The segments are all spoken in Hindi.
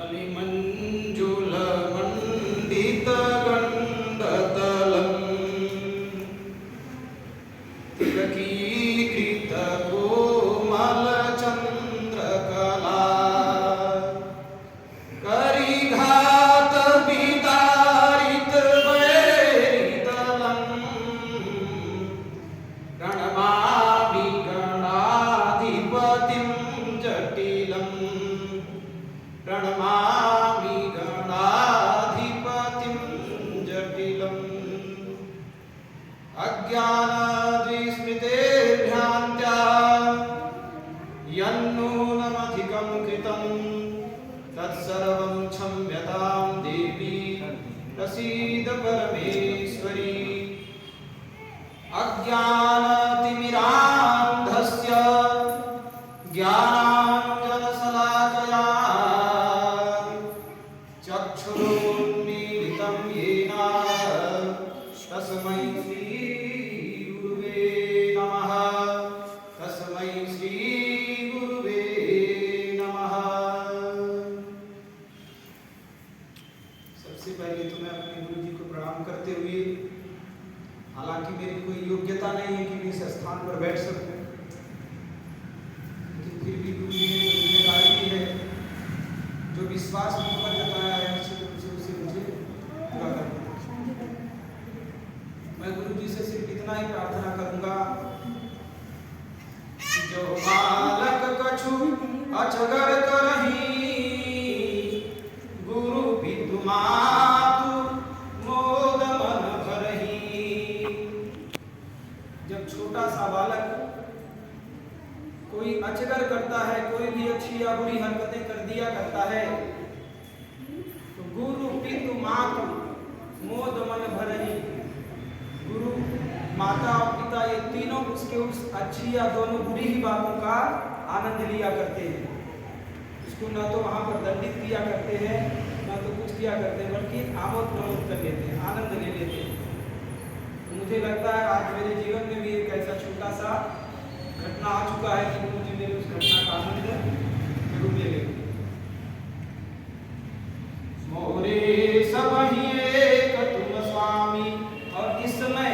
अलिमञ्जुलमण्डितगण्डतलं तिलकीकृतकोमलचन्द्रकला करिघातविदारितवैरितलं गणमामि गणाधिपतिं जटिलं प्रणमामि गणाधिपतिं जटिलम् अज्ञानद्विस्मृतेर्भ्रान्त्या यन्नूनमधिकं कृतं तत्सर्वं क्षम्यतां देवी प्रसीद परमेश्वरी अज्ञानतिमिरान्धस्य ज्ञानाञ्जनशलाकया चक्षुरुन्मीलितं येन तस्मै श्रीगुरुवे नमः। तस्मै श्रीगुरुवे नमः। सबसे पहले तो मैं अपने गुरु जी को प्रणाम करते हुए, हालांकि मेरी कोई योग्यता नहीं है कि मैं इस स्थान पर बैठ सकूं, लेकिन फिर भी गुरु जी ने जिम्मेदारी दी है, जो विश्वास मुझ पर जताया है निश्चित रूप से उसे मुझे पूरा करना। मैं गुरु जी से सिर्फ इतना ही प्रार्थना करूंगा कि जो बालक कछु अजगर करही गुरु विदु मातु मोद मन भरही। जब छोटा सा बालक कोई अजगर करता है, कोई भी अच्छी या बुरी हरकतें कर दिया करता है, तो गुरु पितु मातु मोद मन भरही, गुरु माता और पिता ये तीनों उसके उस अच्छी या दोनों बुरी ही बातों का आनंद लिया करते हैं। उसको न तो वहां पर दंडित किया करते हैं, न तो कुछ किया करते हैं, बल्कि आमोद प्रमोद कर लेते हैं, आनंद ले लेते हैं। तो मुझे लगता है आज मेरे जीवन में भी एक ऐसा छोटा सा घटना आ चुका है कि मुझे मेरे उस घटना का आनंद जरूर ले लेंगे। मोरे सब ही एक तुम स्वामी। और इस समय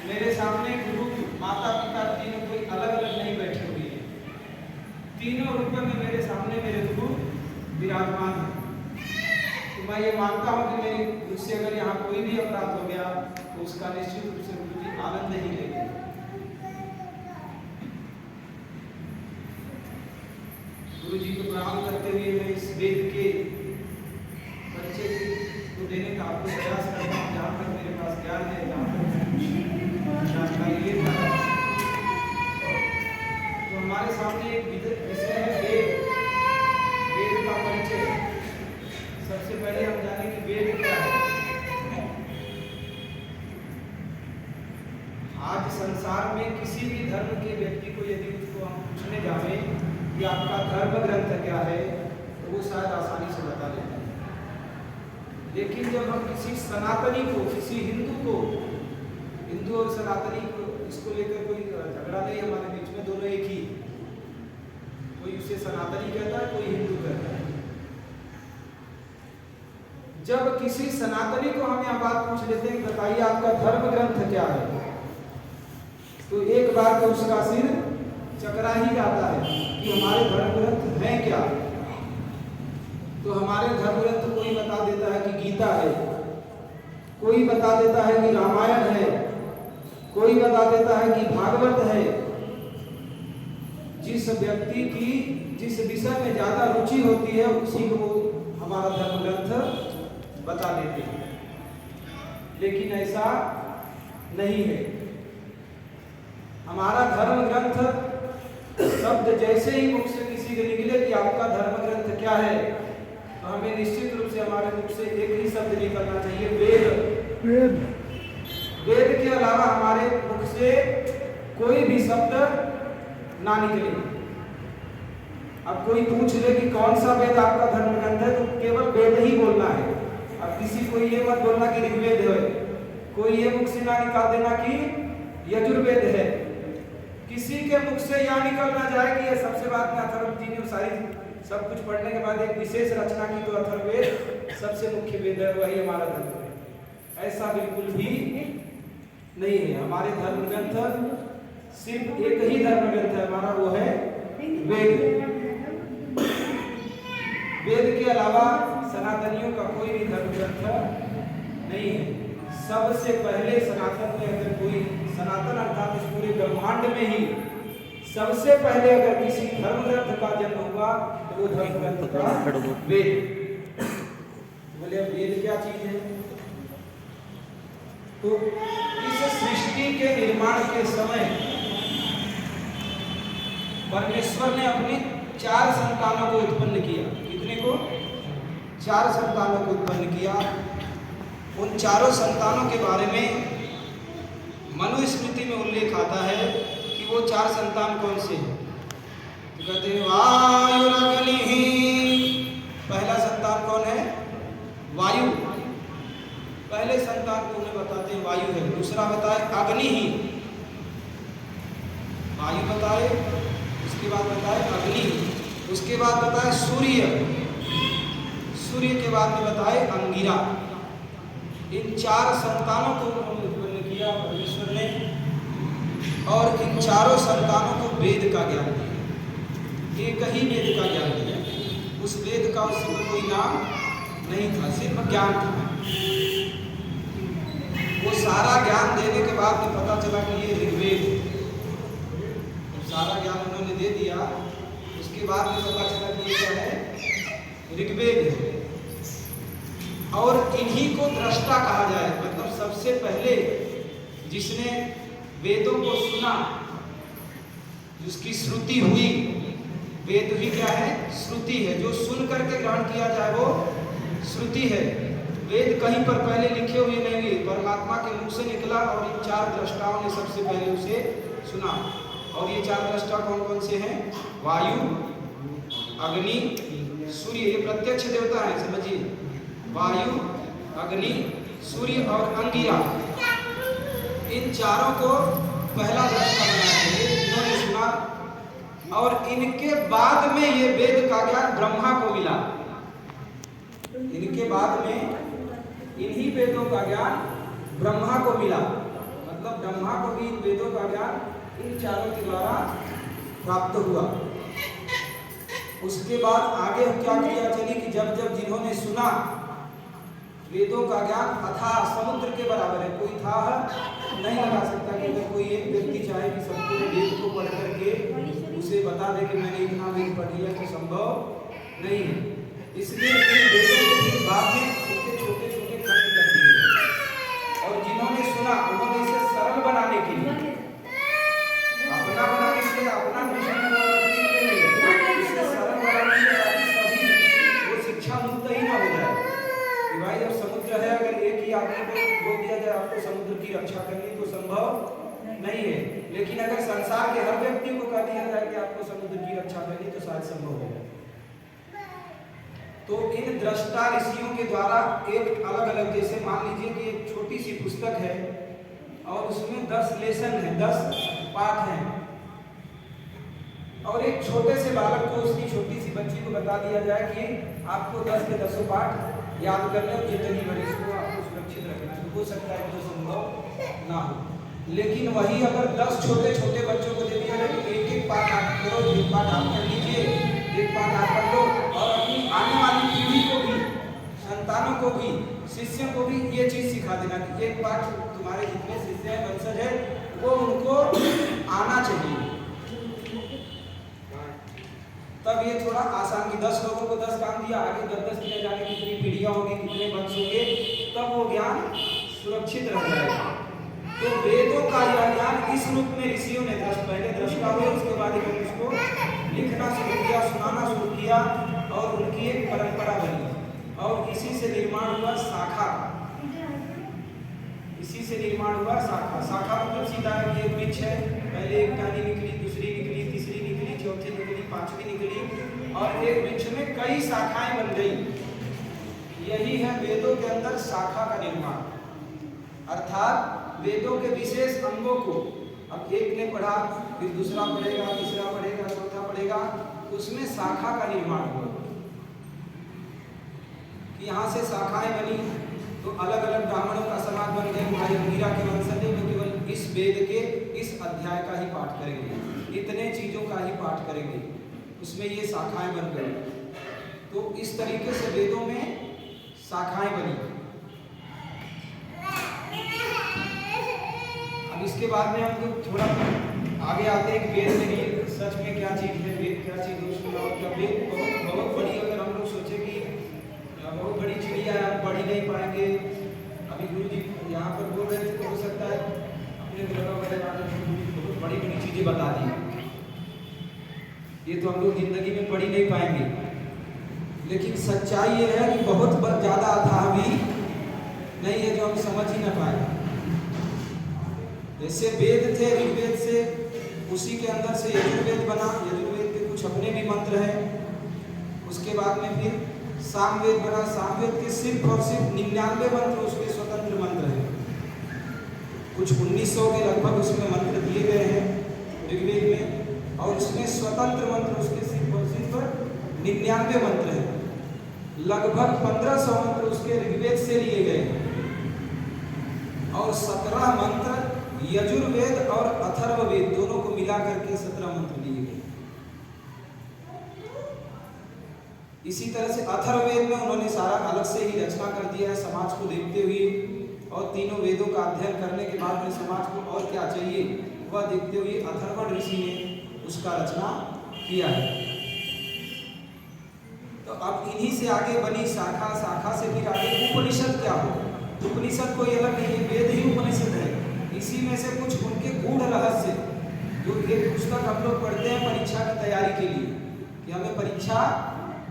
मेरे सामने गुरु माता पिता तीनों कोई अलग अलग नहीं बैठे हुए हैं, तीनों रूप में मेरे सामने मेरे गुरु विराजमान है। तो मैं ये मानता हूँ कि मेरी मुझसे अगर यहाँ कोई भी अपराध हो गया तो उसका निश्चित रूप से गुरु जी आनंद ही लेंगे। गुरु जी को प्रणाम करते हुए मैं इस वेद के परिचय को देने का आपको प्रयास करता हूँ, जहाँ तक मेरे पास ज्ञान है, जहाँ तक जानकारी लेता है। तो हमारे सामने एक विषय है वेद, वेद का परिचय। सबसे पहले हम जानें कि वेद क्या है। आज संसार में किसी भी धर्म के व्यक्ति को यदि उसको हम पूछने जावे कि आपका धर्म ग्रंथ क्या है, तो वो शायद आसानी से बता देता है। लेकिन जब हम किसी सनातनी को, किसी हिंदू को, हिंदू और सनातनी को इसको लेकर कोई झगड़ा नहीं हमारे बीच में, दोनों एक ही, कोई उसे सनातनी कहता है, कोई हिंदू कहता है। जब किसी सनातनी को हम यह बात पूछ लेते हैं, बताइए आपका धर्म ग्रंथ क्या है, तो एक बार तो उसका सिर चकरा ही जाता है कि हमारे धर्म ग्रंथ हैं क्या। तो हमारे धर्म ग्रंथ कोई बता देता है कि गीता है, कोई बता देता है कि रामायण है, कोई बता देता है कि भागवत है। जिस व्यक्ति की जिस विषय में ज्यादा रुचि होती है उसी को वो हमारा धर्म ग्रंथ बता देते हैं। लेकिन ऐसा नहीं है। हमारा धर्म ग्रंथ शब्द जैसे ही मुख से किसी के निकले कि आपका धर्म ग्रंथ क्या है, तो हमें निश्चित रूप से हमारे मुख से एक ही शब्द निकलना चाहिए, वेद। वेद वेद के अलावा हमारे मुख से कोई भी शब्द ना निकले। अब कोई पूछ ले कि कौन सा वेद आपका धर्म ग्रंथ है, तो केवल वेद ही बोलना है। अब किसी को ये मत बोलना कि ऋग्वेद है, कोई ये मुख से ना निकाल देना कि यजुर्वेद है। किसी के मुख से यह निकल ना जाए कि ये सबसे बाद में अथर्ववेद जी ने सारी सब कुछ पढ़ने के बाद एक विशेष रचना की तो अथर्ववेद सबसे मुख्य वेद है, वही हमारा धर्म है। ऐसा बिल्कुल भी नहीं है। हमारे धर्म ग्रंथ सिर्फ एक ही धर्म ग्रंथ है हमारा, वो है वेद। वेद के अलावा सनातनियों का कोई भी धर्म ग्रंथ नहीं है। सबसे पहले सनातन में अगर कोई, सनातन अर्थात इस पूरे ब्रह्मांड में ही सबसे पहले अगर किसी धर्म ग्रंथ का जन्म हुआ तो वो धर्म ग्रंथ का वेद। बोले वेद क्या चीज है? तो इस सृष्टि के निर्माण के समय परमेश्वर ने अपने 4 संतानों को उत्पन्न किया। कितने को? 4 संतानों को उत्पन्न किया। उन चारों संतानों के बारे में मनुस्मृति में उल्लेख आता है कि वो 4 संतान कौन से हैं। तो कहते हैं वायुरग्निः। पहला संतान कौन है? वायु। पहले संतान को उन्हें बताते हैं वायु है। दूसरा बताए अग्नि ही, वायु बताए, उसके बाद बताए अग्नि, उसके बाद बताए सूर्य, सूर्य के बाद में बताए अंगिरा। इन 4 संतानों को उन्होंने उत्पन्न किया परमेश्वर ने, और इन चारों संतानों को वेद का ज्ञान दिया। एक ही वेद का ज्ञान दिया। उस वेद का उस समय कोई नाम नहीं था, सिर्फ ज्ञान था। वो सारा ज्ञान देने के बाद में पता चला कि ये ऋग्वेद। सारा ज्ञान उन्होंने दे दिया, उसके बाद में पता चला कि ये क्या है? ऋग्वेद है। और इन्हीं को दृष्टा कहा जाए, मतलब सबसे पहले जिसने वेदों को सुना, जिसकी श्रुति हुई। वेद भी क्या है? श्रुति है। जो सुन करके ग्रहण किया जाए वो श्रुति है। वेद कहीं पर पहले लिखे हुए नहीं हुए, परमात्मा के मुख से निकला और इन 4 दृष्टाओं ने सबसे पहले उसे सुना। और ये 4 दृष्टा कौन कौन से हैं? वायु, अग्नि, सूर्य। ये प्रत्यक्ष देवता है, समझिए। वायु, अग्नि, सूर्य और अंगिरा। इन चारों को पहला दृष्टा बनाया, इन्होंने सुना। और इनके बाद में ये वेद का ज्ञान ब्रह्मा को मिला। इनके बाद में इन्हीं वेदों का ज्ञान ब्रह्मा को मिला। मतलब ब्रह्मा को भी इन वेदों का ज्ञान इन चारों के द्वारा प्राप्त हुआ। उसके बाद आगे क्या किया चली कि जब जब जिन्होंने सुना, वेदों का ज्ञान अथाह समुद्र के बराबर है। कोई था नहीं लगा सकता कि अगर कोई एक व्यक्ति चाहे कि संपूर्ण वेद को पढ़ करके उसे बता दे कि मैंने इतना वेद पढ़ लिया, तो संभव नहीं है। इसलिए इन वेदों को भी बाद में उनके छोटे छोटे खंड कर दिए। और जिन्होंने सुना उन्होंने इसे सरल बनाने के लिए, अपना बनाने के लिए, अपना मिशन रखने के लिए, इसे सरल बनाने के लिए, ताकि सभी वो शिक्षा मुक्त ही ना हो जाए कि भाई जब समुद्र है, अगर एक ही आदमी को बोल दिया जाए आपको समुद्र की रक्षा करनी, तो संभव नहीं है। लेकिन अगर संसार के हर व्यक्ति को कह दिया जाए कि आपको समुद्र की रक्षा करनी, तो शायद संभव हो जाए। तो इन दृष्टा ऋषियों के द्वारा एक अलग अलग, जैसे मान लीजिए कि एक छोटी सी पुस्तक है और उसमें 10 लेसन है, 10 पाठ हैं, और एक छोटे से बालक को, उसकी छोटी सी बच्ची को बता दिया जाए कि आपको 10 के 10 पाठ याद करने और जिंदगी भर इसको आपको सुरक्षित रखना है, तो हो सकता है तो संभव ना हो। लेकिन वही अगर 10 छोटे छोटे बच्चों को दे दिया जाए कि एक पाठ आप करो, एक पाठ आप कर लीजिए, एक पाठ आप कर लो, और अपनी आने वाली पीढ़ी को भी, संतानों को भी, शिष्यों को भी ये चीज सिखा देना कि एक पाठ तुम्हारे जितने शिष्य हैं, वंशज है, वो उनको आना चाहिए। तब ये थोड़ा आसान कि 10 लोगों को 10 काम दिया, आगे 10-10 किया जाने कितनी पीढ़ियां होगी, कितने वंश होंगे, तब वो ज्ञान सुरक्षित रह जाएगा। तो वेदों का यह ज्ञान इस रूप में ऋषियों ने पहले दृष्टा हुए, उसके बाद इन्होंने उसको लिखना शुरू किया, सुनाना शुरू किया, और उनकी एक परंपरा बनी। और इसी से निर्माण हुआ शाखा। इसी से निर्माण हुआ शाखा। शाखा मतलब सीधा है, एक वृक्ष है, पहले एक टहनी निकली, दूसरी निकली, तीसरी निकली, चौथी निकली, पांचवी निकली, और एक वृक्ष में कई शाखाएं बन गई। यही है वेदों के अंदर शाखा का निर्माण, अर्थात वेदों के विशेष अंगों को अब एक ने पढ़ा, फिर दूसरा पढ़ेगा, तीसरा पढ़ेगा, चौथा पढ़ेगा, उसमें शाखा का निर्माण हुआ कि यहाँ से शाखाएं बनी, तो अलग अलग ब्राह्मणों का समाज बन गए। भाई अंगिरा के वंशज जो केवल इस वेद के इस अध्याय का ही पाठ करेंगे, इतने चीजों का ही पाठ करेंगे, उसमें ये शाखाएं बन गई। तो इस तरीके से वेदों में शाखाएं बनी। अब इसके बाद में हम लोग थोड़ा आगे आते हैं कि वेद में सच में क्या चीज है, वेद क्या चीज है, उसमें और क्या। वेद बहुत बड़ी, अगर हम लोग सोचे कि बहुत बड़ी चिड़िया है, हम पढ़ ही नहीं पाएंगे। अभी गुरु जी यहाँ पर बोल रहे थे, तो हो सकता है अपने बहुत बड़ी बड़ी चीजें बता दी, ये तो हम लोग जिंदगी में पढ़ ही नहीं पाएंगे। लेकिन सच्चाई ये है कि बहुत ज्यादा अथाह भी नहीं है जो हम समझ ही ना पाए। जैसे वेद थे ऋग्वेद से, उसी के अंदर से यजुर्वेद बना, यजुर्वेद के कुछ अपने भी मंत्र हैं। उसके बाद में फिर सामवेद बना, सामवेद के सिर्फ और सिर्फ 99 मंत्र उसके स्वतंत्र मंत्र हैं। कुछ 1900 के लगभग उसमें मंत्र दिए गए हैं ऋग्वेद में, और उसमें स्वतंत्र मंत्र उसके सिर्फ और सिर्फ 99 मंत्र हैं। लगभग 1500 मंत्र उसके ऋग्वेद से लिए गए हैं, और 17 मंत्र यजुर्वेद और अथर्ववेद दोनों को मिला करके 17 मंत्र दिए गए। इसी तरह से अथर्ववेद में उन्होंने सारा अलग से ही रचना कर दिया है समाज को देखते हुए, और तीनों वेदों का अध्ययन करने के बाद में समाज को और क्या चाहिए वह देखते हुए अथर्वण ऋषि ने उसका रचना किया है। तो अब इन्हीं से आगे बनी शाखा, शाखा से फिर आगे उपनिषद क्या हो। उपनिषद कोई अलग नहीं है, वेद ही उपनिषद है। इसी में से कुछ उनके गूढ़ रहस्य, जो एक पुस्तक हम लोग पढ़ते हैं परीक्षा की तैयारी के लिए, कि हमें परीक्षा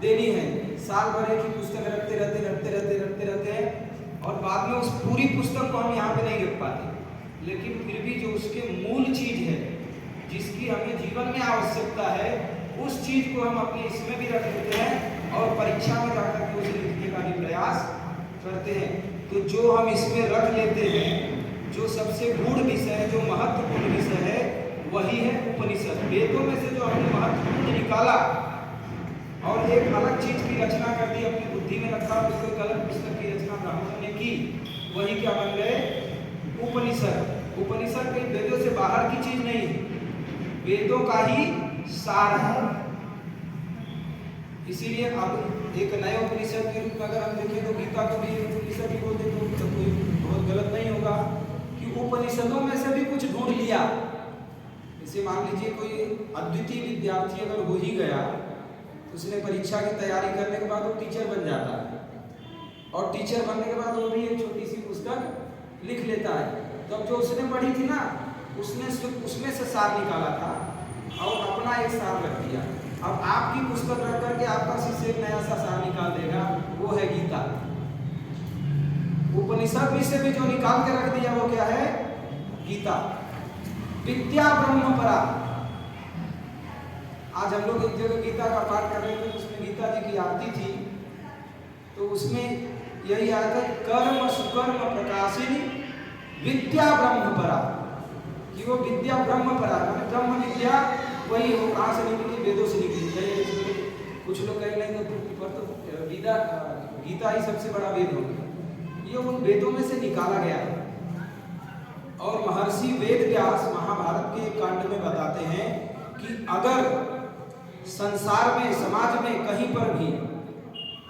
देनी है, साल भर एक ही पुस्तक रखते रहते हैं, और बाद में उस पूरी पुस्तक को हम यहाँ पे नहीं रख पाते। लेकिन फिर भी जो उसके मूल चीज है, जिसकी हमें जीवन में आवश्यकता है, उस चीज को हम अपने इसमें भी रख लेते हैं और परीक्षा में जाकर के उसे लिखने का भी प्रयास करते हैं। तो जो हम इसमें रख लेते हैं, जो सबसे गूढ़ विषय है, जो महत्वपूर्ण विषय है, वही है उपनिषद। वेदों में से जो हमने महत्वपूर्ण निकाला और एक अलग चीज की रचना कर दी, अपनी बुद्धि में रखा, उसको एक अलग पुस्तक की रचना ब्राह्मणों ने की, वही क्या बन गए उपनिषद। उपनिषद कई वेदों से बाहर की चीज नहीं है, वेदों का ही सार है। इसीलिए अब एक नए उपनिषद के रूप में अगर हम देखें तो गीता को भी उपनिषद ही बोलते, तो कोई बहुत गलत नहीं होगा कि उपनिषदों में से भी कुछ ढूंढ लिया। जैसे मान लीजिए कोई अद्वितीय विद्यार्थी अगर हो ही गया, तो उसने परीक्षा की तैयारी करने के बाद वो टीचर बन जाता है, और टीचर बनने के बाद वो भी एक छोटी सी पुस्तक लिख लेता है। तो अब जो उसने पढ़ी थी ना, उसमें से सार निकाला था और अपना एक सार रख दिया। अब आपकी पुस्तक रख करके आपका शिष्य एक नया सा सार निकाल देगा, वो है गीता। उपनिषद में से भी जो निकाल के रख दिया वो क्या है, गीता। विद्या ब्रह्म परा। आज हम लोग एक जगह गीता का पाठ कर रहे थे, उसमें गीता जी की आरती थी, तो उसमें यही आया था, कर्म सुकर्म प्रकाशिनी विद्या ब्रह्म परा, कि वो विद्या ब्रह्म परा, ब्रह्म विद्या वही वो कहाँ से निकली, वेदों से निकली। कुछ लोग कह रहे हैं तो गीता ही सबसे बड़ा वेद होगा, ये उन वेदों में से निकाला गया है। और महर्षि वेद व्यास महाभारत के एक कांड में बताते हैं कि अगर संसार में, समाज में कहीं पर भी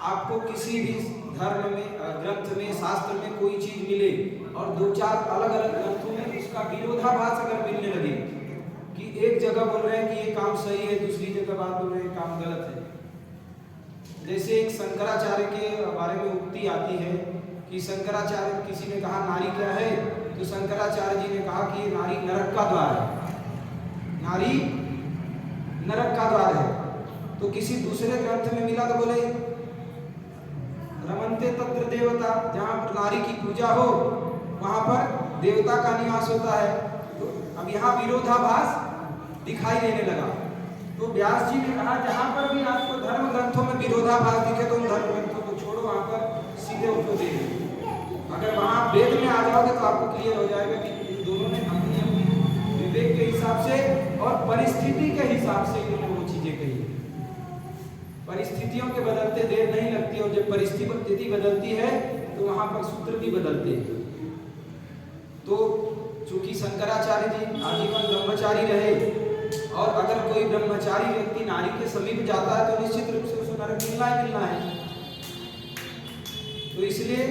आपको किसी भी धर्म में, ग्रंथ में, शास्त्र में कोई चीज मिले और दो चार अलग अलग ग्रंथों में उसका विरोधाभास अगर मिलने लगे, कि एक जगह बोल रहे हैं कि ये काम सही है, दूसरी जगह बात बोल रहे हैं काम गलत है। जैसे एक शंकराचार्य के बारे में उक्ति आती है कि शंकराचार्य, किसी ने कहा नारी क्या है, तो शंकराचार्य जी ने कहा कि ये नारी नरक का द्वार है, नारी नरक का द्वार है। तो किसी दूसरे ग्रंथ में मिला तो बोले रमन्ते तत्र देवता, जहाँ पर नारी की पूजा हो वहां पर देवता का निवास होता है। तो अब यहाँ विरोधाभास दिखाई देने लगा। तो व्यास जी ने कहा जहां पर भी आपको धर्म ग्रंथों में विरोधाभास दिखे तो उन धर्म ग्रंथों को छोड़ो, वहां पर सीधे उठो दे। अगर वहां वेद में आ जाओगे तो आपको क्लियर हो जाएगा कि इन दोनों ने अपनी अपनी विवेक के हिसाब से और परिस्थिति के हिसाब से इन्होंने वो चीजें कही। परिस्थितियों के बदलते देर नहीं लगती, और जब परिस्थिति बदलती है तो वहां पर सूत्र भी बदलते हैं। तो चूंकि शंकराचार्य जी आजीवन ब्रह्मचारी रहे, और अगर कोई ब्रह्मचारी व्यक्ति नारी के समीप जाता है तो निश्चित रूप से उसे नरक मिलना ही मिलना है। तो इसलिए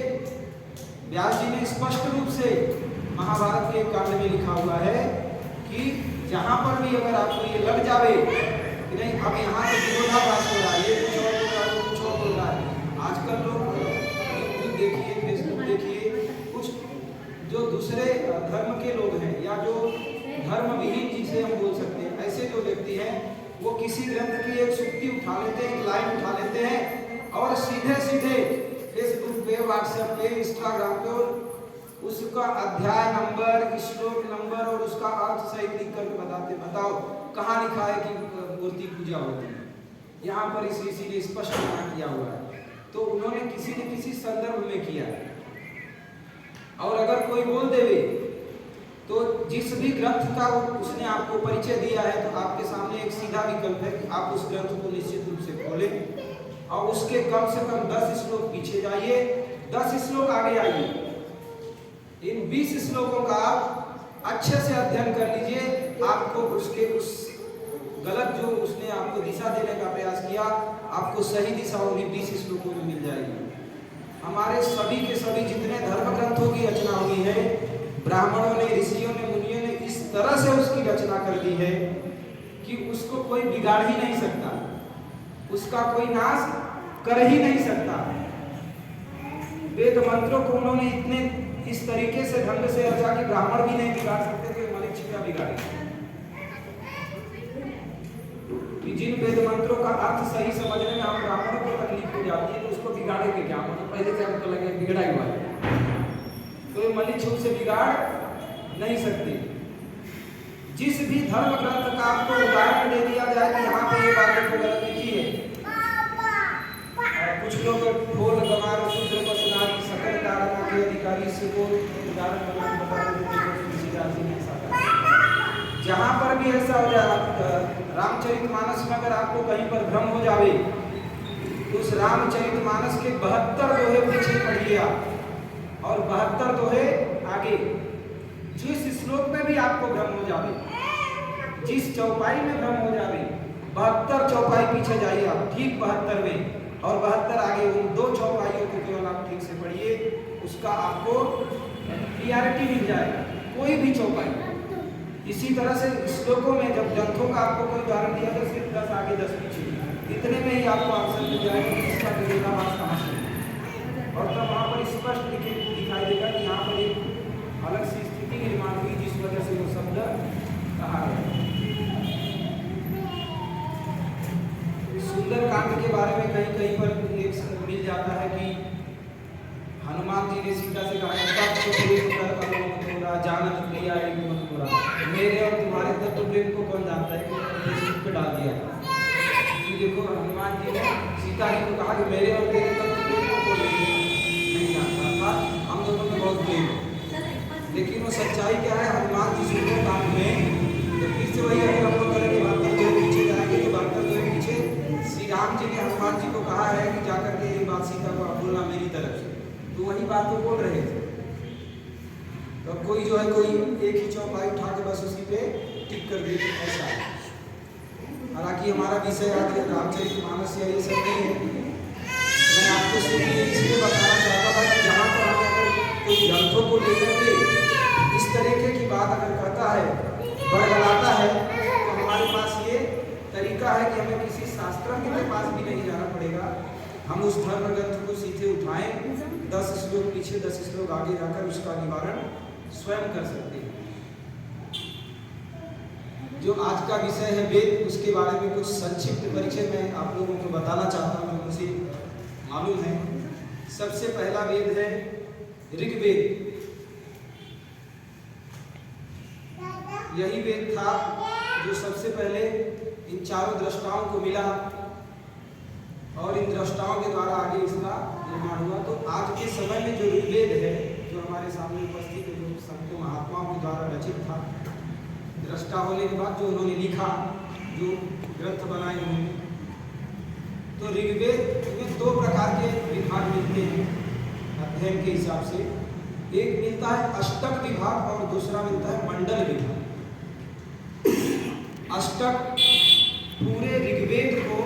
व्यास जी ने स्पष्ट रूप से महाभारत के कांड में लिखा हुआ है कि जहां पर भी अगर आपको ये लग जावे कि नहीं अब यहाँ तो विरोधाभास हो रहा है, ये कुछ और बोल रहा है, कुछ और बोल रहा है। आजकल लोग यूट्यूब देखिए, फेसबुक देखिए, कुछ जो दूसरे धर्म के लोग हैं या जो धर्म विहीन जिसे हम बोल सकते हैं, ऐसे जो व्यक्ति हैं वो किसी ग्रंथ की एक सूक्ति उठा लेते हैं, एक लाइन उठा लेते हैं और सीधे सीधे फेसबुक पे, व्हाट्सएप पे, इंस्टाग्राम पे उसका अध्याय नंबर, श्लोक नंबर और उसका अर्थ सहित लिख करके बताते, बताओ कहाँ लिखा है कि मूर्ति पूजा होती है। यहाँ पर इस ऋषि ने स्पष्ट मना किया हुआ है। तो उन्होंने किसी न किसी संदर्भ में किया है। और अगर कोई बोल देवे तो जिस भी ग्रंथ का उसने आपको परिचय दिया है तो आपके सामने एक सीधा विकल्प है कि आप उस ग्रंथ को निश्चित रूप से खोलें और उसके कम से कम 10 श्लोक पीछे जाइए, 10 श्लोक आगे आइए। इन 20 श्लोकों का आप अच्छे से अध्ययन कर लीजिए। आपको उसके उस गलत जो उसने आपको दिशा देने का प्रयास किया, आपको सही दिशा होगी 20 श्लोकों में मिल जाएगी। हमारे सभी के सभी जितने धर्म ग्रंथों की रचना हुई है, ब्राह्मणों ने, ऋषियों ने, मुनियों ने इस तरह से उसकी रचना कर दी है कि उसको कोई बिगाड़ ही नहीं सकता, उसका कोई नाश कर ही नहीं सकता। वेद मंत्रों को उन्होंने इतने इस तरीके से ढंग से रचा कि ब्राह्मण भी नहीं बिगाड़ सकते थे, मनुष्य क्या बिगाड़े। जिन वेद मंत्रों का अर्थ सही समझने में हम ब्राह्मणों को तकलीफ हो जाती है तो उसको बिगाड़ेंगे क्या, मतलब पहले से हमको लगे बिगड़ा ही हुआ है, तो ये मनुष्य उसे बिगाड़ नहीं सकते। जिस भी धर्म ग्रंथ का आपको उदाहरण दे दिया जाए कि यहाँ पे ये बातें तो गलत लिखी है, कुछ लोग ढोल गवार शूद्र पशुनारी सकल तारका के अधिकारी से को उदाहरण बता देते हैं। जहाँ पर भी ऐसा हो जाए, रामचरितमानस में अगर आपको कहीं पर भ्रम हो जावे तो उस रामचरितमानस के 72 दोहे पीछे पढ़िए आप और 72 दोहे आगे। जिस श्लोक में भी आपको भ्रम हो जावे, जिस चौपाई में भ्रम हो जावे, 72 चौपाई पीछे जाइए आप, ठीक 72वें और 72 आगे, उन 2 चौपाइयों को केवल आप ठीक से पढ़िए, उसका आपको क्लियरिटी मिल जाएगा, कोई भी चौपाई। इसी तरह से श्लोकों में जब ग्रंथों का आपको कोई उदाहरण दिया तो सिर्फ 10 आगे 10 पीछे, इतने में ही आपको आंसर मिल जाएगा कि इसका विरोधाभास कहाँ से है। और तब वहाँ पर स्पष्ट दिखाई देगा कि यहाँ पर एक अलग सी स्थिति निर्माण हुई जिस वजह से वो शब्द कहा गया। सुंदर कांड के बारे में कहीं कहीं पर एक मिल जाता है कि हनुमान जी ने सीता से कहा जानत प्रिया मेरे और तुम्हारे तत्व प्रेम को कौन जानता है कि पे डाल दिया। तो देखो हनुमान जी ने सीता जी को कहा कि मेरे और तेरे तत्व प्रेम को कौन नहीं जानता था, हम दोनों में बहुत प्रेम है। लेकिन वो सच्चाई क्या है, हनुमान जी सुंदर कांड में तो फिर से वही अगर हम लोग करेंगे बहत्तर दोहे पीछे जाएंगे तो 72 दोहे पीछे श्री राम जी ने हनुमान जी को कहा है कि जाकर के ये बात सीता को बोलना मेरी तरफ से, तो वही बात वो बोल रहे थे। तो कोई जो है कोई एक ही चौपाई उठा के बस उसी पे टिक कर देते, ऐसा है। हालांकि हमारा विषय आज रामचरितमानस या ये सब नहीं है। मैं आपको सिर्फ इसलिए बताना चाहता था कि जहाँ पर हमें अगर कोई ग्रंथों को लेकर के इस तरीके की बात अगर कहता है, बड़बड़ाता है, तो हमारे पास ये तरीका है कि हमें किसी शास्त्रज्ञ के पास भी नहीं जाना पड़ेगा। हम उस धर्म ग्रंथ को सीधे उठाएं, 10 श्लोक पीछे 10 श्लोक आगे जाकर उसका निवारण स्वयं कर सकते हैं। जो आज का विषय है वेद, उसके बारे में कुछ संक्षिप्त परिचय मैं आप लोगों को बताना चाहता हूँ, जो मुझे मालूम है। सबसे पहला वेद है ऋग्वेद। यही वेद था जो सबसे पहले इन चारों दृष्टाओं को मिला और इन दृष्टाओं के द्वारा आगे इसका निर्माण हुआ। तो आज के समय में जो ऋग्वेद है, जो हमारे सामने उपस्थित है, जो संत महात्माओं के द्वारा रचित था, दृष्टा होने के बाद जो उन्होंने लिखा, जो ग्रंथ बनाए उन्होंने, तो तो ऋग्वेद में दो प्रकार के विभाग मिलते हैं अध्ययन के हिसाब से। एक मिलता है अष्टक विभाग और दूसरा मिलता है मंडल विभाग। अष्टक पूरे ऋग्वेद को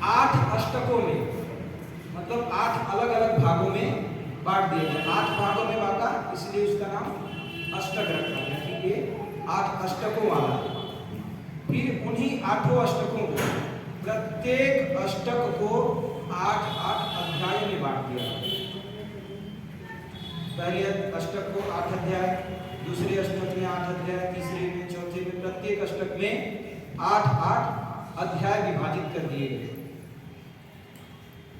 8 अष्टकों में, मतलब 8 अलग अलग भागों में बांट दिया गया। 8 भागों में बांटा, इसलिए उसका नाम अष्टक रखा है कि ये 8 अष्टकों वाला है। फिर उन्हीं 8 अष्टकों को, प्रत्येक अष्टक को 8-8 अध्याय में बांट दिया। पहले अष्टक को 8 अध्याय, दूसरे अष्टक में 8 अध्याय, तीसरे में, चौथे में, प्रत्येक अष्टक में 8-8 अध्याय विभाजित कर दिए गए।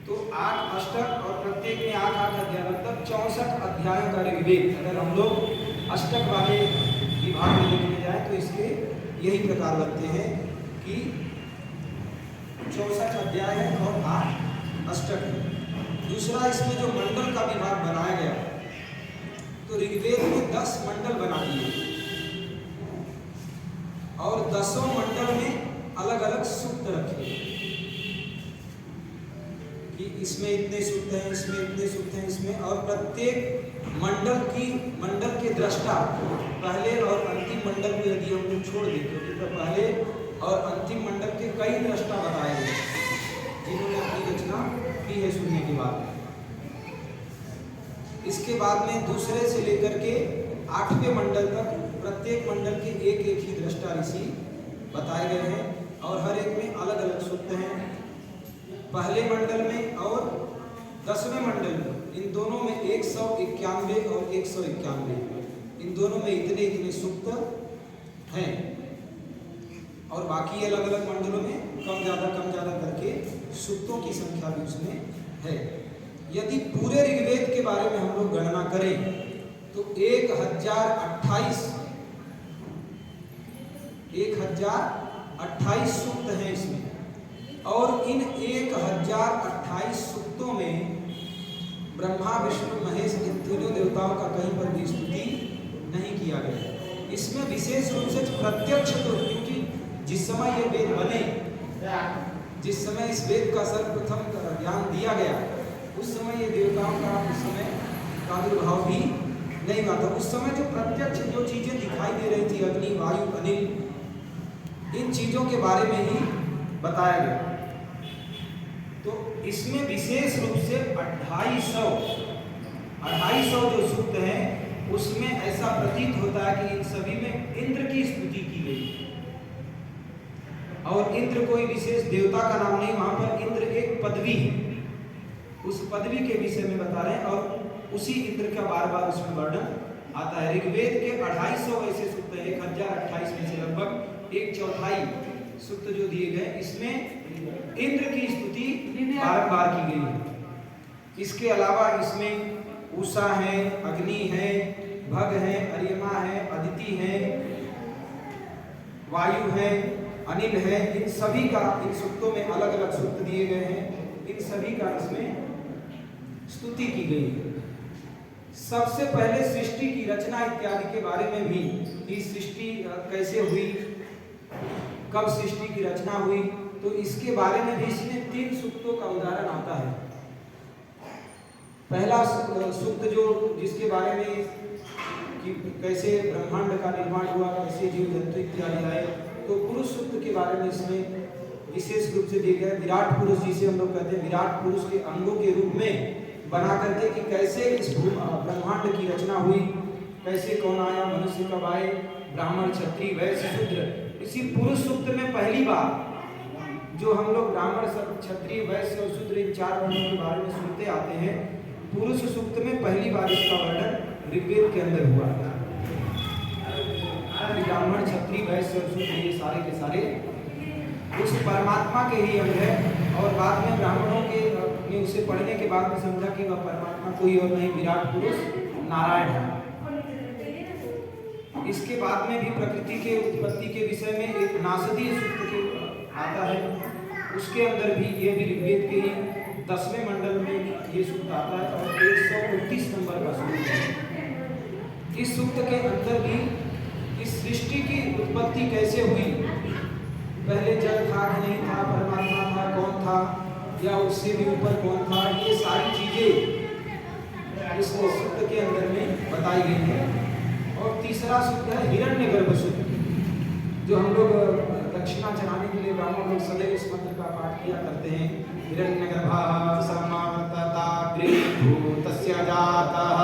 तो 8 अष्टक और प्रत्येक में 8-8 अध्याय, मतलब 64 अध्यायों का ऋग्वेद। अगर हम लोग अष्टक वाले विभाग में देखने जाए तो इसके यही प्रकार लगते हैं कि 64 अध्याय है और 8 अष्टक है। दूसरा, इसमें जो मंडल का विभाग बनाया गया, तो ऋग्वेद में 10 मंडल बना दिए और 10 मंडल में अलग अलग सूक्त रखे कि इसमें इतने सूक्त हैं, इसमें इतने सूक्त हैं, इसमें, और प्रत्येक मंडल के दृष्टा, पहले और अंतिम मंडल को यदि हम लोग छोड़ दें तो पहले और अंतिम मंडल के कई दृष्टा बताए गए जिन्होंने अपनी रचना की है सुनने के बाद। इसके बाद में दूसरे से लेकर के 8वें मंडल तक प्रत्येक मंडल के एक एक ही दृष्टा ऋषि बताए गए हैं और हर एक में अलग अलग सूक्त हैं। पहले मंडल में और 10वें मंडल में, इन दोनों में 191 और 191, इन दोनों में इतने इतने सूक्त हैं और बाकी अलग अलग मंडलों में कम ज़्यादा करके सूक्तों की संख्या भी उसमें है। यदि पूरे ऋग्वेद के बारे में हम लोग गणना करें तो 1028 सूक्त हैं इसमें, और इन 1028 सूक्तों में ब्रह्मा, विष्णु, महेश इन तीनों देवताओं का कहीं पर भी स्तुति नहीं किया गया। इसमें विशेष रूप से प्रत्यक्ष, तो क्योंकि जिस समय ये वेद बने, जिस समय इस वेद का सर्वप्रथम ज्ञान दिया गया, उस समय ये देवताओं का उस समय प्रादुर्भाव भी नहीं हुआ था। उस समय जो प्रत्यक्ष जो चीजें दिखाई दे रही थी, अग्नि, वायु, अनिल, इन चीजों के बारे में ही बताया गया। तो इसमें विशेष रूप से 250 जो सूक्त हैं उसमें ऐसा प्रतीत होता है कि इन सभी में इंद्र की स्तुति की गई, और इंद्र कोई विशेष देवता का नाम नहीं, वहां पर इंद्र एक पदवी है, उस पदवी के विषय में बता रहे हैं और उसी इंद्र का बार बार उसमें वर्णन आता है। ऋग्वेद के 250 ऐसे सूक्त हैं, 1028 में से लगभग 1/4 सूक्त जो दिए गए, इसमें इंद्र की स्तुति बार की गई है। इसके अलावा इसमें उषा है, अग्नि है, भग है, अर्यमा है, अदिति है, वायु है, अनिल है, इन सभी का इन सूक्तों में अलग अलग सूक्त दिए गए हैं, इन सभी का इसमें स्तुति की गई है। सबसे पहले सृष्टि की रचना इत्यादि के बारे में भी, कि सृष्टि कैसे हुई, कब सृष्टि की रचना हुई, तो इसके बारे में भी इसमें 3 सूक्तों का उदाहरण आता है। पहला सूक्त जो जिसके बारे में कि कैसे ब्रह्मांड का निर्माण हुआ, कैसे जीव जंतु इत्यादि आए, तो पुरुष सूक्त के बारे में इसमें विशेष रूप से दिया गया। विराट पुरुष जिसे हम लोग कहते हैं, विराट पुरुष के अंगों के रूप में बना करके कि कैसे इस ब्रह्मांड की रचना हुई, कैसे कौन आया, मनुष्य कब आए, ब्राह्मण, क्षत्रिय, वैश्य, शूद्र। इसी पुरुष सूक्त में पहली बार जो हम लोग ब्राह्मण, क्षत्रिय, वैश्य और शूद्र इन 4 वर्णों के बारे में सुनते आते हैं, पुरुष सूक्त में पहली बार इसका वर्णन ऋग्वेद के अंदर हुआ। ब्राह्मण, क्षत्रिय, वैश्य और शूद्र ये सारे के सारे उस परमात्मा के ही अंग है, और बाद में ब्राह्मणों के ने उसे पढ़ने के बाद में समझा कि वह परमात्मा कोई और नहीं, विराट पुरुष नारायण है। इसके बाद में भी प्रकृति के उत्पत्ति के विषय में एक नासदीय सूक्त के आता है, उसके अंदर भी ये भी ऋग्वेद के ही 10वें मंडल में ये सूक्त आता है और 129 नंबर का सूक्त है। इस सूक्त के अंदर भी इस सृष्टि की उत्पत्ति कैसे हुई, पहले जल था कि नहीं था, परमात्मा था, कौन था या उससे भी ऊपर कौन था, ये सारी चीजें इस सूक्त के अंदर में बताई गई है। और तीसरा सूक्त है हिरण्यगर्भ सूक्त, जो हम लोग दक्षिणा चढ़ाने के लिए ब्राह्मण लोग सदैव इस मंत्र का पाठ किया करते हैं। हिरण्यगर्भः समावर्तताग्रीभूतस्य जातः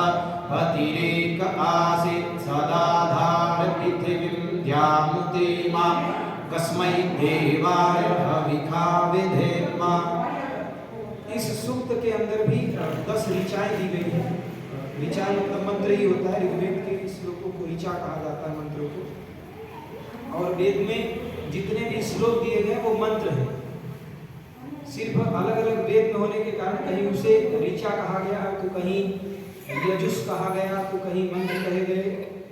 अतिरेक आसीत् सदाधार पृथिवीं द्यामुतिमा कस्मै देवाय हविखा विधेम। इस सूक्त के अंदर भी 10 ऋचाएं दी गई है। ऋचा मतलब मंत्र ही होता है। ऋग्वेद के श्लोकों को ऋचा कहा जाता है, मंत्रों को। और वेद में जितने भी श्लोक दिए गए वो मंत्र हैं। सिर्फ अलग अलग वेद में होने के कारण कहीं उसे ऋचा कहा गया, तो कहीं यजुष कहा गया, तो कहीं मंत्र कहे गए।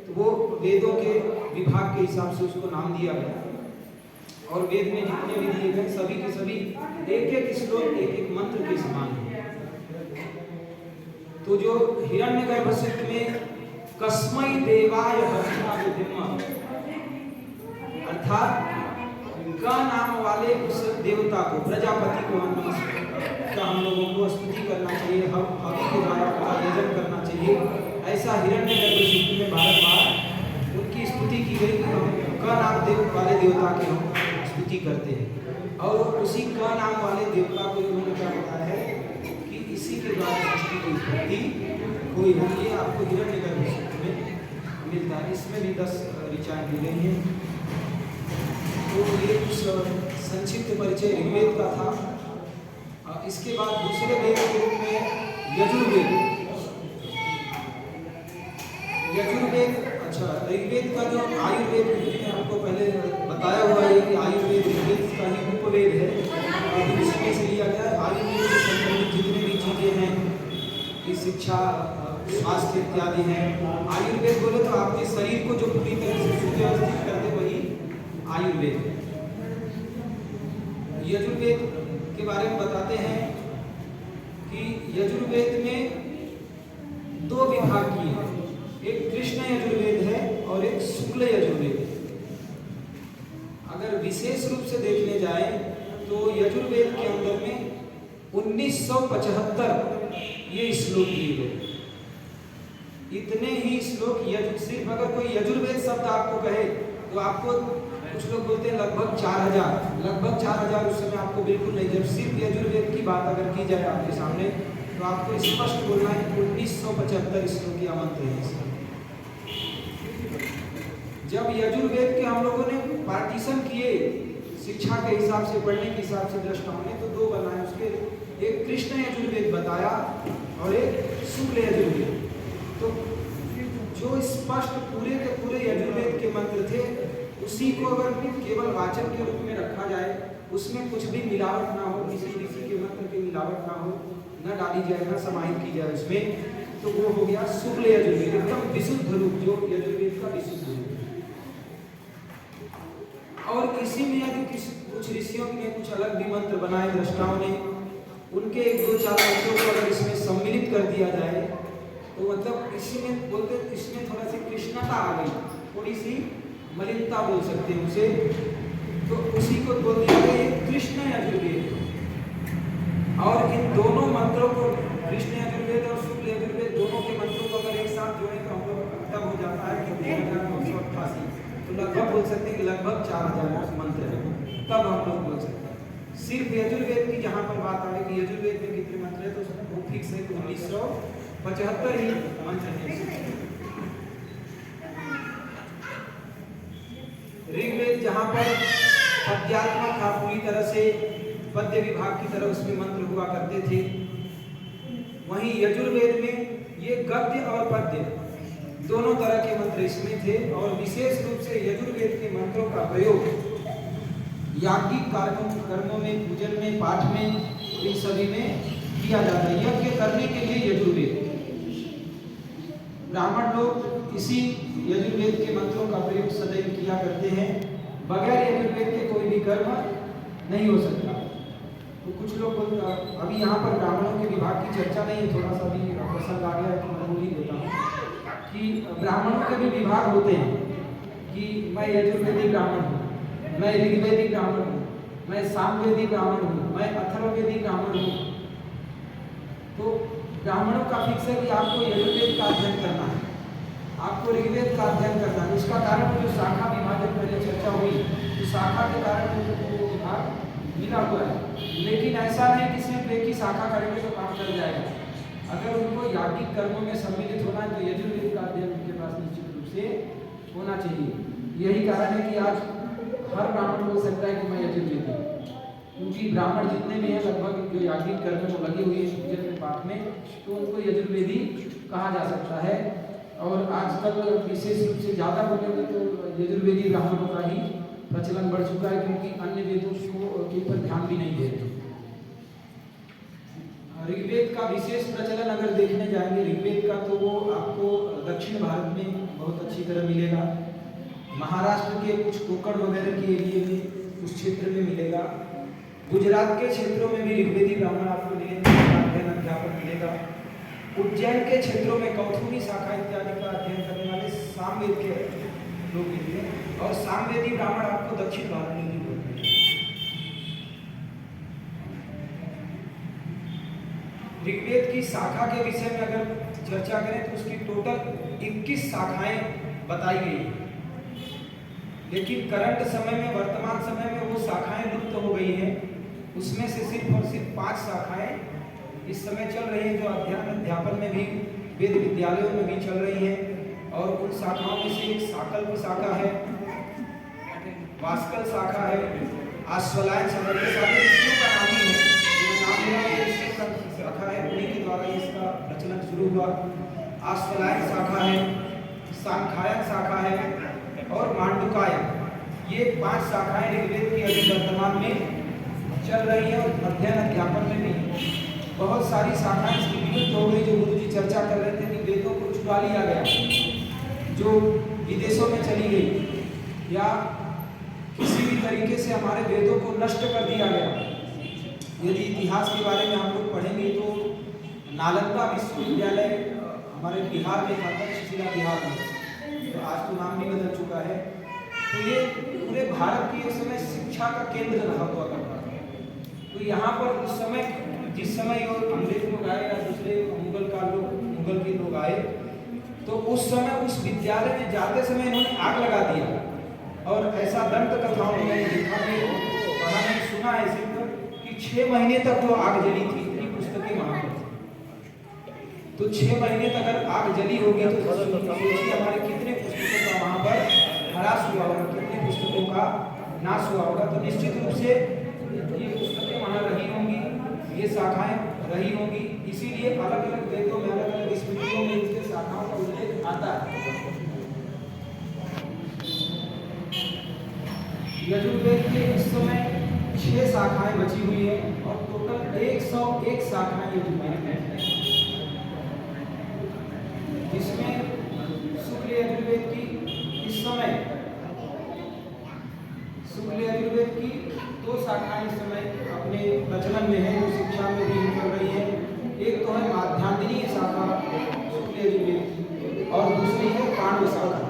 तो वो वेदों के विभाग के हिसाब से उसको नाम दिया गया। और वेद में जितने भी दिए गए सभी के सभी एक एक श्लोक एक एक मंत्र के समान है। तो जो हिरण्यगर्भ सूक्त में कस्मै देवाय हविखा विधेम, अर्थात का नाम वाले उस देवता को, प्रजापति को का हम लोगों को स्तुति करना चाहिए, हवि के द्वारा उनका यजन करना चाहिए। ऐसा हिरण्यगर्भ सूक्त में बार-बार उनकी स्तुति की गई कि हम का नाम देव वाले देवता के हम स्तुति करते हैं। और उसी का नाम वाले देवता को उन्होंने क्या बताया है कि इसी के द्वारा सृष्टि की उत्पत्ति हुई है। ये आपको हिरण्यगर्भ सूक्त में मिलता है। इसमें भी 10 ऋचाएं दी गई हैं। तो ये कुछ संक्षिप्त परिचय ऋग्वेद का था। इसके बाद दूसरे वेद के रूप में यजुर्वेद। यजुर्वेद अच्छा, ऋग्वेद का जो आयुर्वेद हमको पहले बताया हुआ है कि आयुर्वेद ऋग्वेद का ही उपवेद है। और इसमें से लिया गया आयुर्वेद से संबंधित जितने भी चीजें हैं कि शिक्षा, स्वास्थ्य इत्यादि हैं। आयुर्वेद बोले तो आपके शरीर को जो पूरी तरह से सुव्यवस्थित करते वही आयुर्वेद है। यजुर्वेद के बारे में बताते हैं कि यजुर्वेद में 2 विभाग किए हैं। एक कृष्ण यजुर्वेद है और एक शुक्ल यजुर्वेद है। अगर विशेष रूप से देखने जाए तो यजुर्वेद के अंदर में 1975 ये श्लोक दिए गए। इतने ही श्लोक सिर्फ अगर कोई यजुर्वेद शब्द आपको कहे तो आपको, कुछ लोग बोलते हैं लगभग 4000 उस समय आपको बिल्कुल नहीं। जब सिर्फ यजुर्वेद की बात अगर की जाए आपके सामने तो आपको स्पष्ट बोलना है 1975 श्लोक मंत्र है। जब यजुर्वेद के हम लोगों ने पार्टीशन किए शिक्षा के हिसाब से, पढ़ने के हिसाब से दृष्टाओं ने, तो 2 बनाए। उसके एक कृष्ण यजुर्वेद बताया और एक शुक्ल यजुर्वेद। तो जो स्पष्ट पूरे के पूरे यजुर्वेद के मंत्र थे उसी को अगर केवल वाचन के रूप में रखा जाए, उसमें कुछ भी मिलावट ना हो, किसी के मंत्र की मिलावट ना हो, न डाली जाए, न समाहित की जाए उसमें, तो वो हो गया शुक्ल यजुर्वेद, एकदम विशुद्ध रूप, जो यजुर्वेद का विशुद्ध रूप। और इसी में यदि कुछ ऋषियों ने कुछ अलग भी मंत्र बनाए दृष्टाओं ने, उनके 1-2-4 मंत्रों को अगर इसमें सम्मिलित कर दिया जाए तो मतलब इसी में बोलते, इसमें थोड़ा सी कृष्णता आ गई, थोड़ी सी मलिनता बोल सकते हैं उसे, तो उसी को बोल दिया गया कृष्ण यजुर्वेद। और इन दोनों मंत्रों को, कृष्ण यजुर्वेद और शुक्ल यजुर्वेद दोनों के मंत्रों को अगर एक साथ जोड़े तो हम लोग तब हो जाता है कि 3988, तो लगभग बोल सकते हैं कि लगभग 4000 मंत्र है, तब हम लोग बोल सकते हैं। सिर्फ यजुर्वेद की जहाँ पर बात आ रही कि यजुर्वेद में कितने मंत्र है, तो वो फिक्स है 1975 ही मंत्र है। ऋग्वेद जहाँ पर पद्यात्मक था, पूरी तरह से पद्य विभाग की तरह उसमें मंत्र हुआ करते थे, वहीं यजुर्वेद में ये गद्य और पद्य दोनों तरह के मंत्र इसमें थे। और विशेष रूप से यजुर्वेद के मंत्रों का प्रयोग याज्ञिक कर्मों में, पूजन में, पाठ में, इन सभी में किया जाता है। यज्ञ करने के लिए यजुर्वेद, ब्राह्मण लोग इसी यजुर्वेद के मंत्रों का प्रयोग सदैव किया करते हैं। बगैर यजुर्वेद के कोई भी कर्म नहीं हो सकता। तो कुछ लोग, अभी यहाँ पर ब्राह्मणों के विभाग की चर्चा नहीं है, थोड़ा सा भी प्रसंग आ गया है तो मैं बोल ही देता हूँ कि ब्राह्मणों के भी विभाग होते हैं कि मैं यजुर्वेदी ब्राह्मण हूँ, मैं ऋग्वेदी ब्राह्मण हूँ, मैं सामवेदी ब्राह्मण हूँ, मैं अथर्ववेदी ब्राह्मण हूँ। तो ब्राह्मणों का फिक्स है कि आपको यजुर्वेद का अध्ययन करना है, आपको ऋग्वेद का अध्ययन करना है। उसका कारण जो शाखा विभाजन पहले चर्चा हुई, तो शाखा के कारण वो विभाग मिला हुआ है। लेकिन ऐसा नहीं कि सिर्फ एक ही शाखा करेंगे तो काम चल जाएगा। अगर उनको याज्ञिक कर्मों में सम्मिलित होना है तो यजुर्वेद का अध्ययन उनके पास निश्चित रूप से होना चाहिए। यही कारण है कि आज हर ब्राह्मण बोल सकता है कि मैं यजुर्वेदी हूँ, क्योंकि ब्राह्मण जितने भी हैं लगभग जो याज्ञिक कर्म में लगे हुए हैं पूजन में पाठ में, तो उनको यजुर्वेदी कहा जा सकता है। और आजकल विशेष रूप से ज़्यादा बोलेंगे तो यजुर्वेदी ब्राह्मणों का ही प्रचलन बढ़ चुका है, क्योंकि अन्य वेदों के ऊपर ध्यान भी नहीं दे रहे। ऋग्वेद का विशेष प्रचलन अगर देखने जाएंगे ऋग्वेद का, तो वो आपको दक्षिण भारत में बहुत अच्छी तरह मिलेगा। महाराष्ट्र के कुछ कोकण वगैरह के एरिए में उस क्षेत्र में मिलेगा। गुजरात के क्षेत्रों में भी ऋग्वेदी ब्राह्मण आपको मिलेंगे, अध्ययन अध्यापन मिलेगा। उज्जैन के क्षेत्रों में कौथुनी शाखा इत्यादि का अध्ययन करने वाले सामवेद के लोग मिलेंगे, और सामवेदी ब्राह्मण आपको दक्षिण भारत में भी मिलेंगे। ऋग्वेद की शाखा के विषय में अगर चर्चा करें तो उसकी टोटल 21 शाखाएं बताई गई हैं, लेकिन करंट समय में, वर्तमान समय में वो शाखाएं लुप्त हो गई हैं। उसमें से सिर्फ और सिर्फ 5 शाखाएं इस समय चल रही हैं, जो अध्ययन अध्यापन में भी, वेद विद्यालयों में भी चल रही हैं। और उन शाखाओं में से एक साकल्प शाखा है, वास्कल शाखा है, आश्वलायन शाखा, ये सारे ऋषियों का नाम ही है, जो नाम है शाखा है, उन्हीं के द्वारा इसका प्रचलन शुरू हुआ। आश्वलायन शाखा है, सांख्यायन शाखा है और मांडुकायन। ये 5 शाखाएं ऋग्वेद की अभी वर्तमान में चल रही है। और अध्ययन अध्यापन में भी बहुत सारी शाखाएं इसकी विलुप्त हो गई, जो गुरु जी चर्चा कर रहे थे कि वेदों को चुरा लिया गया, जो विदेशों में चली गई, या किसी भी तरीके से हमारे वेदों को नष्ट कर दिया गया। यदि इतिहास के बारे में हम लोग पढ़ेंगे तो नालंदा विश्वविद्यालय हमारे बिहार में था, तक्षशिला बिहार में, तो आज तो नाम भी बदल चुका है। तो ये पूरे भारत की एक समय शिक्षा का केंद्र रहा हुआ करता था। तो यहाँ पर उस समय, जिस समय और अंग्रेज लोग आए या दूसरे मुगल के लोग आए, तो उस समय उस विद्यालय में जाते समय इन्होंने आग लगा दिया। और ऐसा दंत कथाओं में लिखा है, पढ़ा नहीं, सुना है सिर्फ, कि 6 महीने तक वो आग जली थी। इतनी पुस्तकें वहाँ पर, तो 6 महीने तक अगर आग जली होगी तो सोचिए हमारे कितने पुस्तकों का वहाँ पर ह्रास हुआ होगा, कितने पुस्तकों का नाश हुआ होगा। तो निश्चित रूप से ये पुस्तकें वहाँ रही होंगी, ये शाखाएं रही होंगी, इसीलिए अलग अलग वेदों में, अलग अलग स्मृतियों में इसके शाखाओं का उल्लेख आता है। यजुर्वेद के इस समय 6 शाखाएं बची हुई है और टोटल 101 शाखाएं यजुर्वेद में हैं, जिसमें शुक्ल यजुर्वेद की इस समय, शुक्ल यजुर्वेद की 2 शाखाएं इस समय अपने प्रचलन में है, जो शिक्षा में भी चल रही है। एक तो है माध्यान्दिनी शाखा शुक्ल यजुर्वेद की, और दूसरी है पांडव शाखा।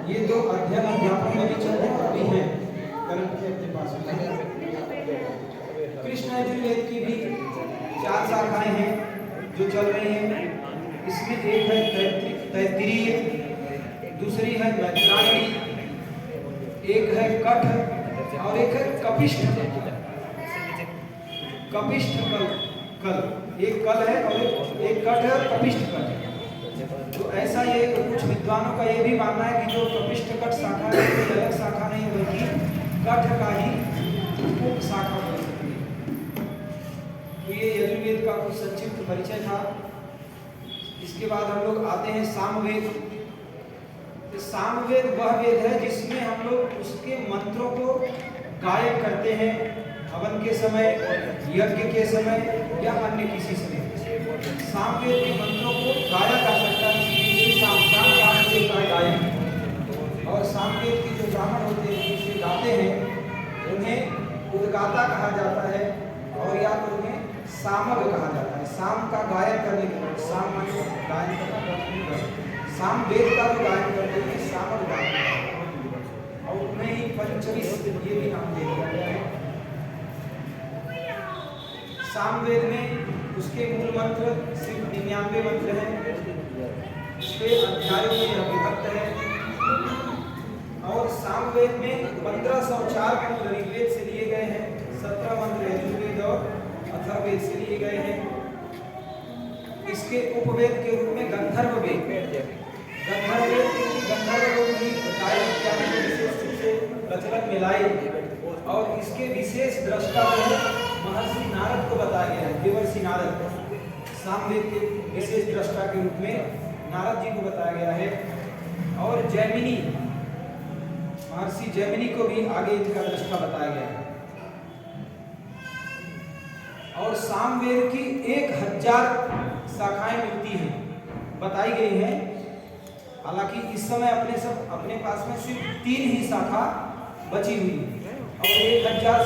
ये 2 अध्ययन अध्यापन में भी चल रही है, करंट के अपने पास में। कृष्ण यजुर्वेद की भी 4 शाखाएं हैं जो चल रही हैं। इसमें एक है तैत्तिरीय, दूसरी है मैत्रायणी, एक है कठ और एक है कपिष्ठ कल। एक कल है और एक कठ है और कपिष्ठ कल है। तो ऐसा ये कुछ विद्वानों का ये भी मानना है कि जो कपिष्ठ कठ शाखा है, कोई अलग शाखा नहीं है, बल्कि कठ का ही उप शाखा हो सकती है। तो ये यजुर्वेद का कुछ संक्षिप्त परिचय था। इसके बाद हम लोग आते हैं सामवेद। सामवेद वह वेद है जिसमें हम लोग उसके मंत्रों को गायन करते हैं, हवन के समय, यज्ञ के समय या अन्य किसी समय। सामवेद के मंत्रों को गाया जा सकता है, इसलिए सामवेद का गायन। और सामवेद के जो ब्राह्मण होते हैं जिसे गाते हैं उन्हें उद्गाता कहा जाता है, और या तो उन्हें सामग कहा जाता है। साम का गायन करने के बाद, साम माने गायन करना, साम वेद का जो गायन करते हैं सामग गायन, और उन्हें ही पंचविश ये भी नाम दे दिया गया है। सामवेद में उसके मूल मंत्र सिर्फ 99 मंत्र हैं, 6 अध्यायों में यह विभक्त है। और सामवेद में 1504 मंत्र ऋग्वेद से लिए गए हैं, 17 मंत्र यजुर्वेद और अथर्ववेद से लिए गए हैं। इसके उपवेद के रूप में गंधर्व वेद, गंधर्व लोग भी गाय इत्यादि को विशेष रूप से प्रचलन में लाए और इसके विशेष दृष्टा जो है महर्षि नारद को बताया गया है। देवर्षि नारद सामवेद के विशेष दृष्टा के रूप में नारद जी को बताया गया है। और जैमिनी, महर्षि जैमिनी को भी आगे इनका दृष्टा बताया गया है। और सामवेद की 1000 शाखाएं मिलती हैं, बताई गई हैं। हालांकि इस समय अपने पास में सिर्फ 3 ही शाखा बची हुई है और 1000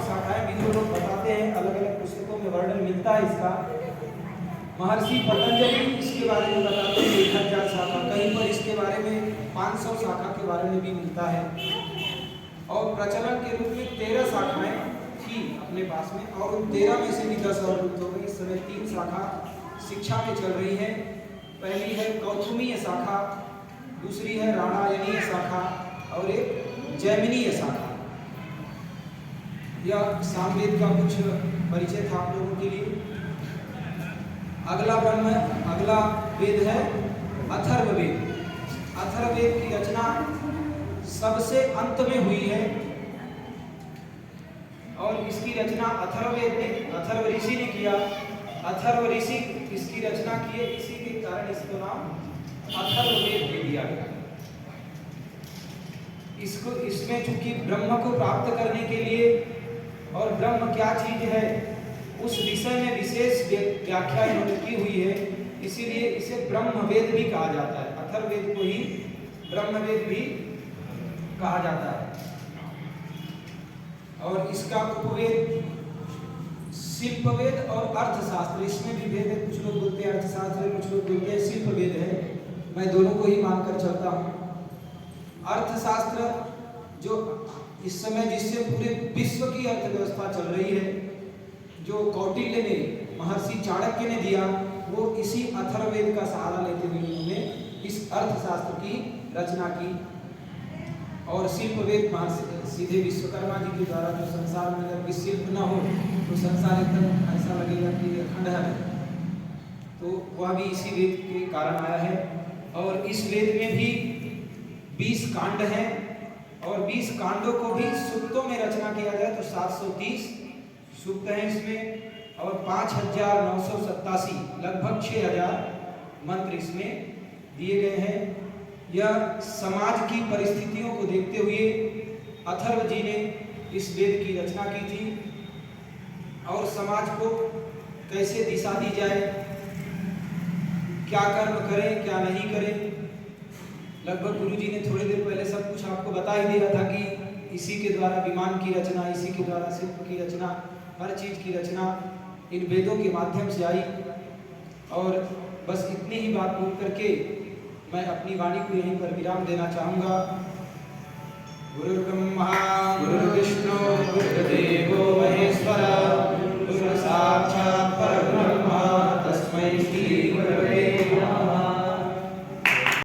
शाखाएं भी जो लोग बताते हैं, अलग अलग पुस्तकों में वर्णन मिलता है इसका। महर्षि पतंजलि इसके बारे में बताते हैं 1000 शाखा, कहीं पर इसके बारे में 500 शाखा के बारे में भी मिलता है। और प्रचलन के रूप में 13 शाखाएं थी अपने पास में और उन 13 में से भी 10 और लुप्त हो गई। इस समय 3 शाखा शिक्षा में चल रही है। पहली है कौथुमीय शाखा, दूसरी है राणायनीय शाखा और एक जैमिनीय शाखा। यह सामवेद का कुछ परिचय था आप लोगों के लिए। अगला वेद है अथर्ववेद। अथर्ववेद की रचना सबसे अंत में हुई है और इसकी रचना अथर्व ऋषि ने किया। अथर्व ऋषि इसकी रचना किए, इसी के कारण इसको नाम अथर्ववेद दे दिया गया। इसमें चूंकि ब्रह्म को प्राप्त करने के लिए और ब्रह्म क्या चीज है उस विषय में विशेष व्याख्या इन्होंने की हुई है, इसीलिए इसे ब्रह्मवेद भी कहा जाता है। अथर्ववेद को ही ब्रह्मवेद भी कहा जाता है। और इसका उपवेद शिल्पवेद और अर्थशास्त्र, इसमें भी भेद है। कुछ लोग बोलते हैं अर्थशास्त्र, कुछ लोग बोलते हैं शिल्पवेद है। मैं दोनों को ही मानकर चलता हूँ। अर्थशास्त्र जो इस समय जिससे पूरे विश्व की अर्थव्यवस्था चल रही है, जो कौटिल्य ने, महर्षि चाणक्य ने दिया, वो इसी अथर्ववेद का सहारा लेते हुए उन्होंने इस अर्थशास्त्र की रचना की। और शिल्पवेद सीधे विश्वकर्मा जी के द्वारा, जो संसार में अगर शिल्प न हो तो संसार एकदम ऐसा लगेगा कि खंडहर है, तो वह भी इसी वेद के कारण आया है। और इस वेद में भी 20 कांड हैं और 20 कांडों को भी सूक्तों में रचना किया जाए तो 730 सूक्त हैं इसमें और 5987 लगभग 6000 मंत्र इसमें दिए गए हैं। यह समाज की परिस्थितियों को देखते हुए अथर्व जी ने इस वेद की रचना की थी और समाज को कैसे दिशा दी जाए, क्या कर्म करें क्या नहीं करें। लगभग गुरु जी ने थोड़ी देर पहले सब कुछ आपको बता ही दिया था कि इसी के द्वारा विमान की रचना, इसी के द्वारा शिल्प की रचना, हर चीज़ की रचना इन वेदों के माध्यम से आई। और बस इतनी ही बात बोल करके मैं अपनी वाणी को यहीं पर विराम देना चाहूँगा। गुरुर्ब्रह्मा गुरुर्विष्णु गुरुर्देव